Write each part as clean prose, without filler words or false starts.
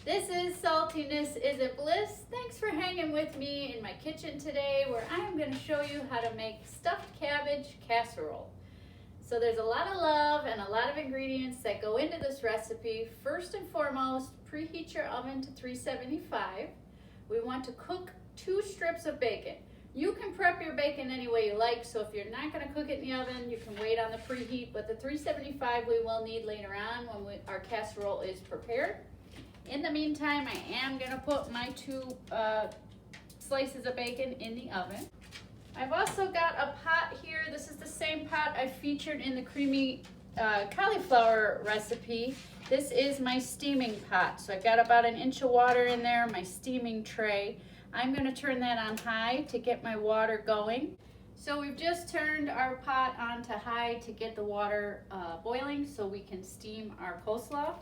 This is Saltiness Isn't Bliss. Thanks for hanging with me in my kitchen today where I am going to show you how to make stuffed cabbage casserole. So there's a lot of love and a lot of ingredients that go into this recipe. First and foremost, preheat your oven to 375. We want to cook 2 strips of bacon. You can prep your bacon any way you like, so if you're not going to cook it in the oven, you can wait on the preheat, but the 375 we will need later on when our casserole is prepared. In the meantime, I am going to put my 2 slices of bacon in the oven. I've also got a pot here. This is the same pot I featured in the creamy cauliflower recipe. This is my steaming pot. So I've got about 1 inch of water in there, my steaming tray. I'm going to turn that on high to get my water going. So we've just turned our pot on to high to get the water boiling so we can steam our coleslaw.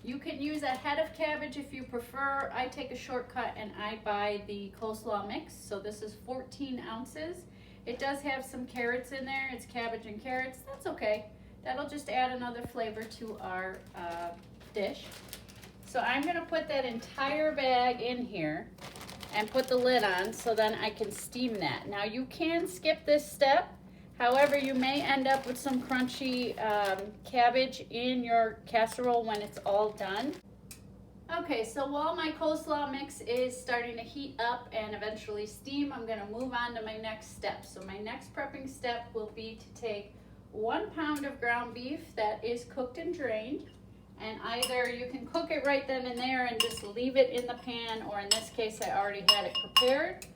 You can use a head of cabbage if you prefer. I take a shortcut and I buy the coleslaw mix. So this is 14 ounces. It does have some carrots in there. It's cabbage and carrots. That's okay. That'll just add another flavor to our dish. So I'm going to put that entire bag in here and put the lid on so then I can steam that. Now you can skip this step. However, you may end up with some crunchy cabbage in your casserole when it's all done. Okay, so while my coleslaw mix is starting to heat up and eventually steam, I'm going to move on to my next step. So my next prepping step will be to take 1 pound of ground beef that is cooked and drained. And either you can cook it right then and there and just leave it in the pan, or in this case I already had it prepared.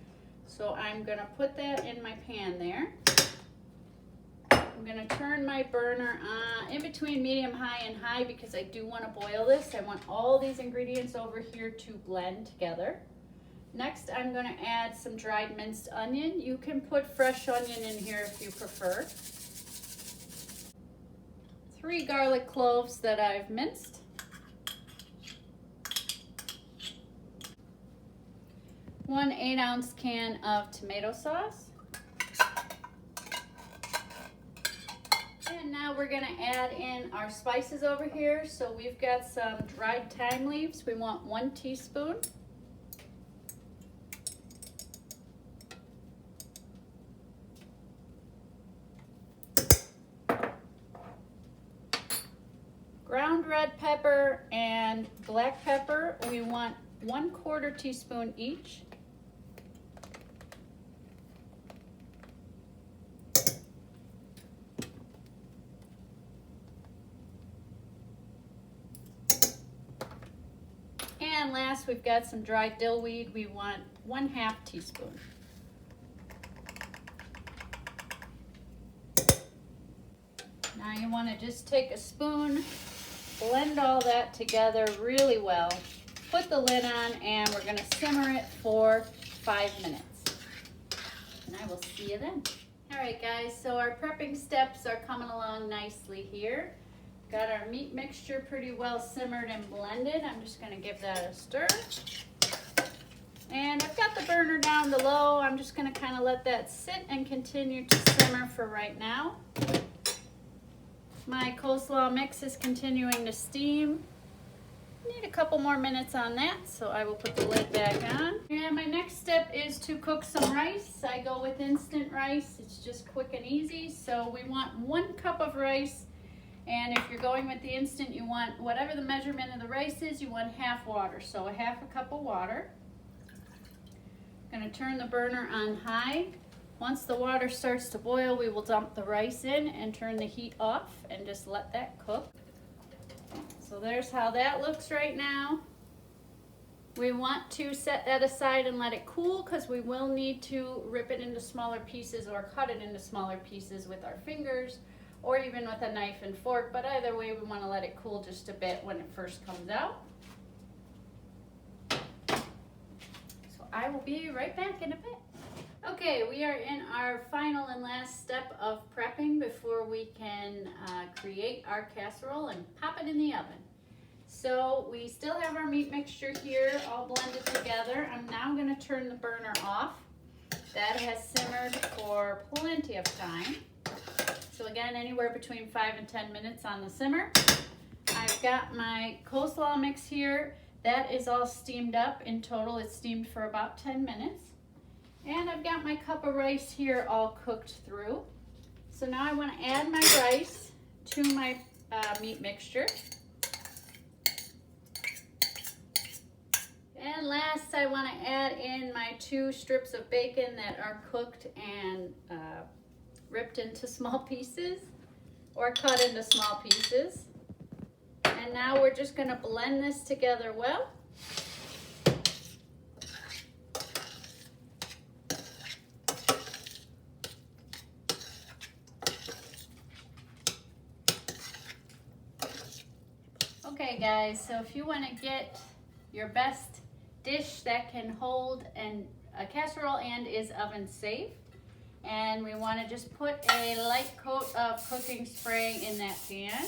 So I'm going to put that in my pan there. I'm going to turn my burner on in between medium high and high because I do want to boil this. I want all these ingredients over here to blend together. Next, I'm going to add some dried minced onion. You can put fresh onion in here if you prefer. 3 garlic cloves that I've minced. 1 8-ounce can of tomato sauce. And now we're going to add in our spices over here. So we've got some dried thyme leaves. We want 1 teaspoon. Ground red pepper and black pepper, we want 1/4 teaspoon each. And last, we've got some dried dill weed. We want 1/2 teaspoon. Now you want to just take a spoon, blend all that together really well, put the lid on, and we're going to simmer it for 5 minutes. And I will see you then. All right, guys, so our prepping steps are coming along nicely here. Got our meat mixture pretty well simmered and blended. I'm just going to give that a stir. And I've got the burner down to low. I'm just going to kind of let that sit and continue to simmer for right now. My coleslaw mix is continuing to steam. Need a couple more minutes on that, so I will put the lid back on. And my next step is to cook some rice. I go with instant rice. It's just quick and easy. So we want 1 cup of rice. And if you're going with the instant, you want whatever the measurement of the rice is, you want 1/2 water. So 1/2 cup of water. I'm going to turn the burner on high. Once the water starts to boil, we will dump the rice in and turn the heat off and just let that cook. So there's how that looks right now. We want to set that aside and let it cool because we will need to rip it into smaller pieces or cut it into smaller pieces with our fingers or even with a knife and fork. But either way, we want to let it cool just a bit when it first comes out. So I will be right back in a bit. Okay, we are in our final and last step of prepping before we can create our casserole and pop it in the oven. So we still have our meat mixture here all blended together. I'm now going to turn the burner off. That has simmered for plenty of time. So again, anywhere between 5 and 10 minutes on the simmer. I've got my coleslaw mix here. That is all steamed up. In total, it's steamed for about 10 minutes. And I've got my cup of rice here all cooked through. So now I want to add my rice to my meat mixture. And last, I want to add in my 2 strips of bacon that are cooked and ripped into small pieces or cut into small pieces. And now we're just going to blend this together well. Okay guys, so if you want to get your best dish that can hold a casserole and is oven safe, and we want to just put a light coat of cooking spray in that pan.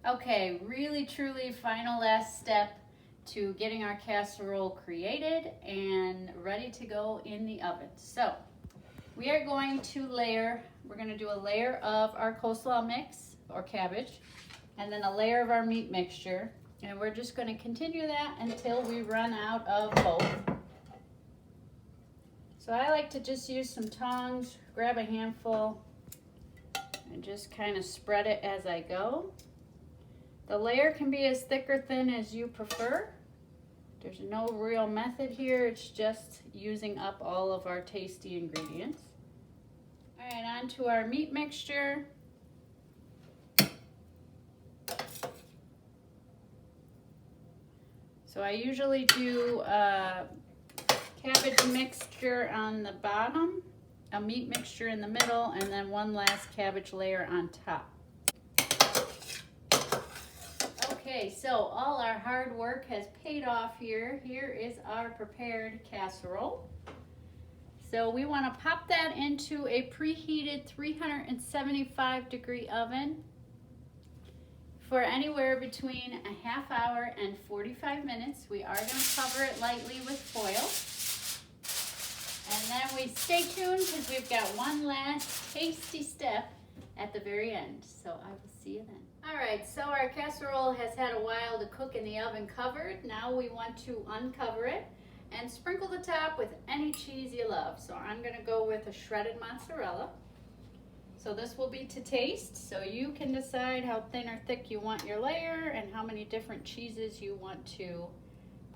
Okay, really truly final last step to getting our casserole created and ready to go in the oven. So we are going to we're going to do a layer of our coleslaw mix or cabbage, and then a layer of our meat mixture. And we're just going to continue that until we run out of both. So I like to just use some tongs, grab a handful, and just kind of spread it as I go. The layer can be as thick or thin as you prefer. There's no real method here. It's just using up all of our tasty ingredients. All right, on to our meat mixture. So I usually do a cabbage mixture on the bottom, a meat mixture in the middle, and then one last cabbage layer on top. Okay, so all our hard work has paid off here. Here is our prepared casserole. So we want to pop that into a preheated 375-degree oven for anywhere between a half hour and 45 minutes. We are going to cover it lightly with foil. And then we stay tuned because we've got one last tasty step at the very end. So I will see you then. All right, so our casserole has had a while to cook in the oven covered. Now we want to uncover it and sprinkle the top with any cheese you love. So I'm going to go with a shredded mozzarella. So this will be to taste, so you can decide how thin or thick you want your layer and how many different cheeses you want to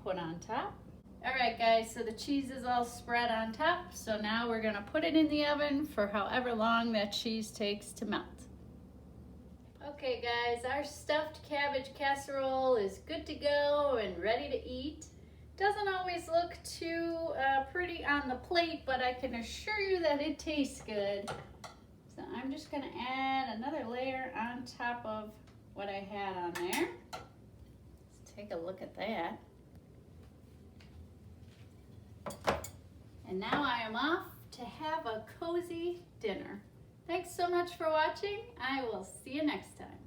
put on top. All right guys, so the cheese is all spread on top, so now we're gonna put it in the oven for however long that cheese takes to melt. Okay guys, our stuffed cabbage casserole is good to go and ready to eat. Doesn't always look too pretty on the plate, but I can assure you that it tastes good. So I'm just going to add another layer on top of what I had on there. Let's take a look at that. And now I am off to have a cozy dinner. Thanks so much for watching. I will see you next time.